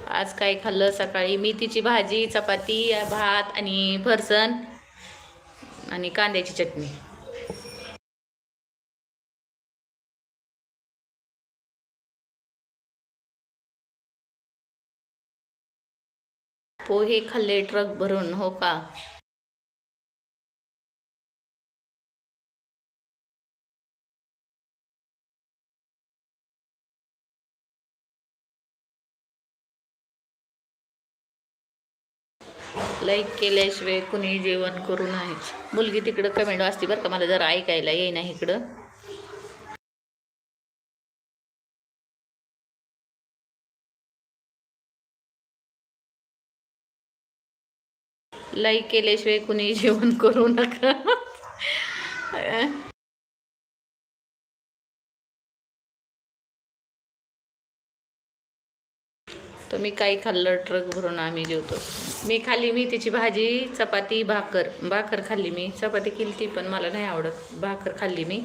आज काय खाल्लं सकाळी? मेथीची भाजी, चपाती, भात आणि फरसन आणि कांद्याची चटणी. पोहे खाल्ले ट्रक भरून. हो का? लाईक केल्याशिवाय कुणी जेवण करू नये. मुलगी तिकडं कमेंट वाचते बरं का, मला जरा ऐकायला येईना इकडं. लाईक केल्याशिवाय कुणी जेवण करू नका. तुम्ही काय खाल्लं? ट्रक भरून आम्ही जेवतो. मी खाल्ली मेथीची भाजी, चपाती, भाकर खाल्ली मी. चपाती केली ती पण मला नाही आवडत. भाकर खाल्ली मी.